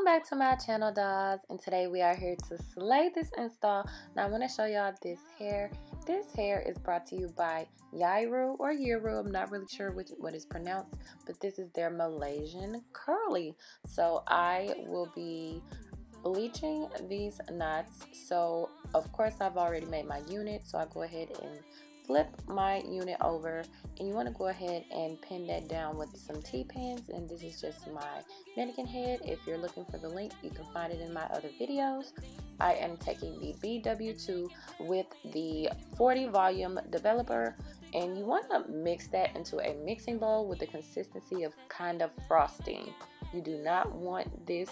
back to my channel, dolls, and today we are here to slay this install. Now I want to show y'all this hair. This hair is brought to you by Yiroo or Yiroo. I'm not really sure what is pronounced, but this is their Malaysian curly. So I will be bleaching these knots. So of course I've already made my unit, so I go ahead and flip my unit over, and you want to go ahead and pin that down with some T-pins. And this is just my mannequin head. If you're looking for the link, you can find it in my other videos. I am taking the BW2 with the 40 volume developer, and you want to mix that into a mixing bowl with the consistency of kind of frosting. You do not want this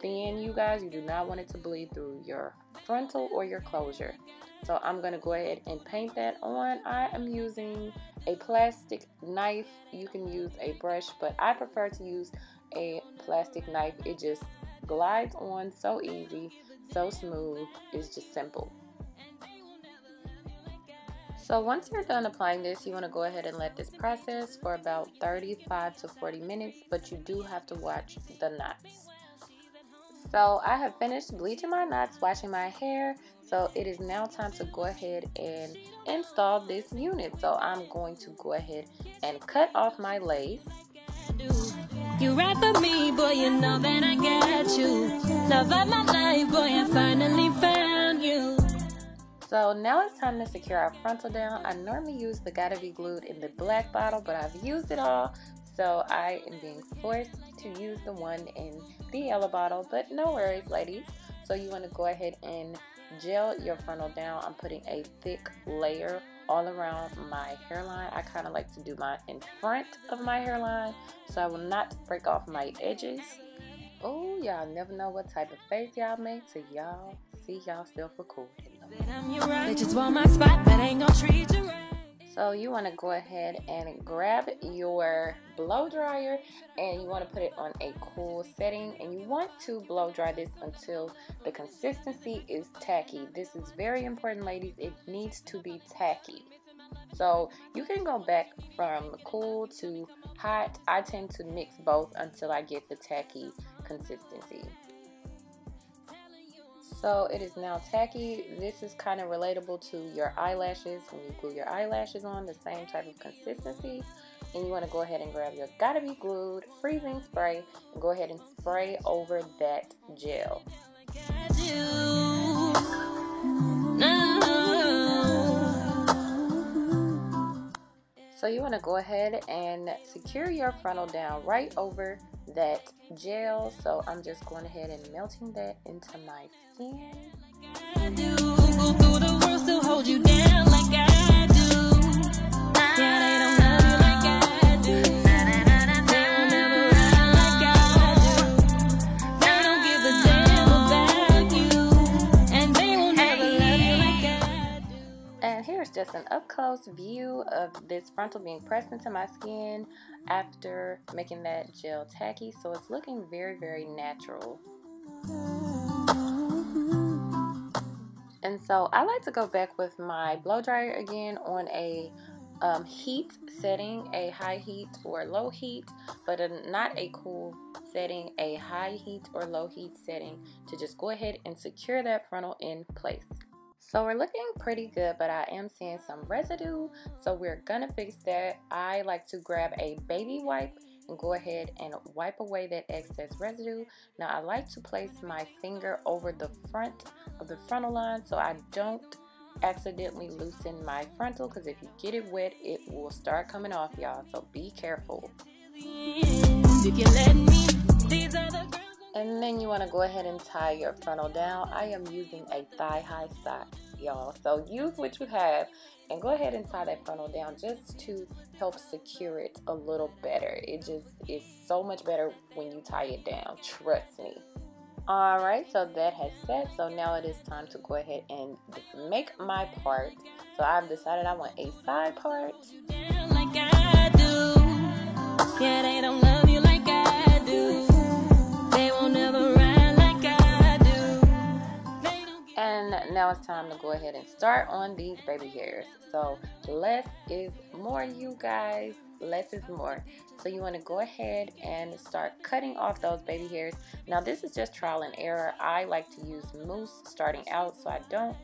thin, you guys. You do not want it to bleed through your frontal or your closure. So I'm going to go ahead and paint that on. I am using a plastic knife. You can use a brush, but I prefer to use a plastic knife. It just glides on so easy, so smooth. It's just simple. So once you're done applying this, you want to go ahead and let this process for about 35 to 40 minutes, but you do have to watch the knots. So I have finished bleaching my knots, washing my hair, so it is now time to go ahead and install this unit. So I'm going to go ahead and cut off my lace. You right for me, boy, you know that I got you. Love of my life, boy, I finally found you. So now it's time to secure our frontal down. I normally use the Gotta Be Glued in the black bottle, but I've used it all. So I am being forced to use the one in the yellow bottle, but no worries, ladies. So you want to go ahead and gel your frontal down. I'm putting a thick layer all around my hairline. I kind of like to do mine in front of my hairline, so I will not break off my edges. Oh, y'all never know what type of face y'all make till y'all see y'all self-recording. They just want my spot, but ain't gonna treat you right. So you want to go ahead and grab your blow dryer, and you want to put it on a cool setting, and you want to blow dry this until the consistency is tacky. This is very important, ladies. It needs to be tacky. So you can go back from cool to hot. I tend to mix both until I get the tacky consistency. So it is now tacky. This is kind of relatable to your eyelashes. When you glue your eyelashes on, the same type of consistency. And you want to go ahead and grab your Gotta Be Glued freezing spray and go ahead and spray over that gel. So you want to go ahead and secure your frontal down right over that gel. So I'm just going ahead and melting that into my skin. And here's just an up-close view of this frontal being pressed into my skin after making that gel tacky. So it's looking very, very natural. And so I like to go back with my blow dryer again on a heat setting, a high heat or low heat, but not a cool setting, a high heat or low heat setting, to just go ahead and secure that frontal in place. So we're looking pretty good, but I am seeing some residue, so we're gonna fix that. I like to grab a baby wipe and go ahead and wipe away that excess residue. Now I like to place my finger over the front of the frontal line so I don't accidentally loosen my frontal, because if you get it wet, it will start coming off, y'all, so be careful. And then you want to go ahead and tie your frontal down. I am using a thigh-high sock, y'all. So use what you have and go ahead and tie that frontal down just to help secure it a little better. It just is so much better when you tie it down. Trust me. Alright, so that has set. So now it is time to go ahead and make my part. So I've decided I want a side part. Yeah, they don't love you like I do. They won't ever ride like I do. And now it's time to go ahead and start on these baby hairs. So less is more, you guys. less is more. So you want to go ahead and start cutting off those baby hairs. Now this is just trial and error. I like to use mousse starting out, so I don't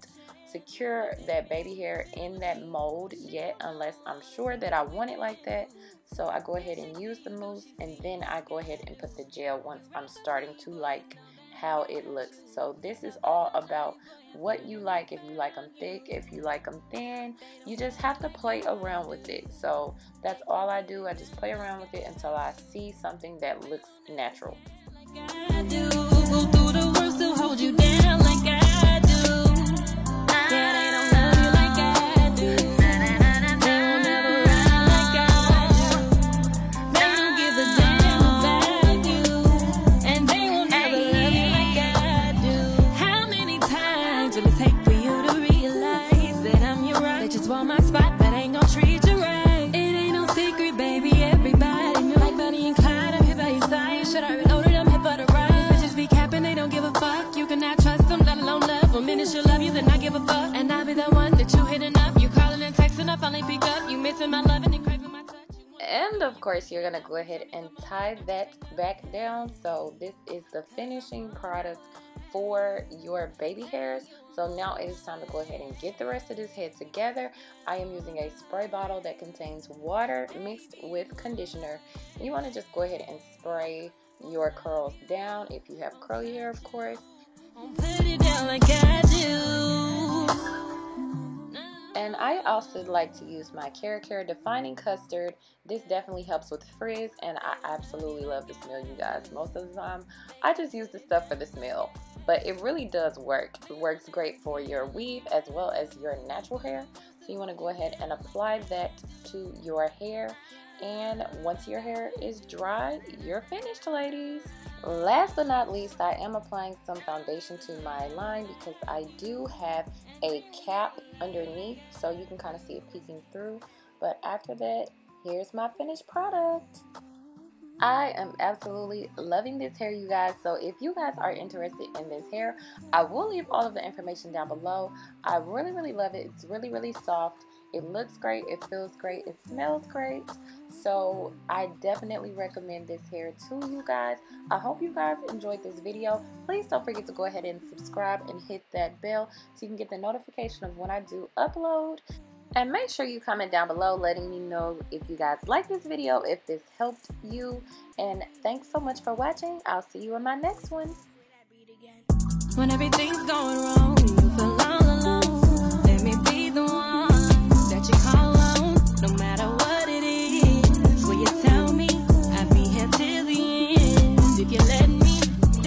secure that baby hair in that mold yet unless I'm sure that I want it like that. So I go ahead and use the mousse, and then I go ahead and put the gel once I'm starting to like how it looks. So this is all about what you like. If you like them thick, if you like them thin, you just have to play around with it. So that's all I do. I just play around with it until I see something that looks natural. I do go through the worst to hold you down like I do. Yeah, they don't love you like I do. They won't ever ride like I do. They don't give a damn about you, and they won't ever love you like I do. How many times will it take for you to realize that I'm your right? They just want my spot, but ain't gon' treat you right. It ain't no secret, baby. Everybody knew. Like Bonnie and Clyde, I'm here by your side. Should I reload it? I'm here for the ride. Bitches be capping, they don't give a fuck. You cannot trust them, let alone love them. Minute she'll love you, then I give a fuck. And I'll be the one that you hitting up. You calling and texting up, finally pick up. You missing my loving and craving my touch. And of course you're gonna go ahead and tie that back down. So this is the finishing product for your baby hairs. So now it is time to go ahead and get the rest of this head together. I am using a spray bottle that contains water mixed with conditioner. You want to just go ahead and spray your curls down if you have curly hair, of course. Put it down like I do. And I also like to use my Care Defining Custard. This definitely helps with frizz, and I absolutely love the smell, you guys. Most of the time, I just use this stuff for the smell, but it really does work. It works great for your weave as well as your natural hair. So you want to go ahead and apply that to your hair. And once your hair is dry, you're finished, ladies. Last but not least, I am applying some foundation to my line because I do have a cap underneath, so you can kind of see it peeking through. But after that, here's my finished product. I am absolutely loving this hair, you guys. So if you guys are interested in this hair, I will leave all of the information down below. I really love it. It's really soft. It looks great, it feels great, it smells great. So I definitely recommend this hair to you guys. I hope you guys enjoyed this video. Please don't forget to go ahead and subscribe and hit that bell so you can get the notification of when I do upload. And make sure you comment down below letting me know if you guys like this video, if this helped you. And thanks so much for watching. I'll see you in my next one. When everything's going wrong,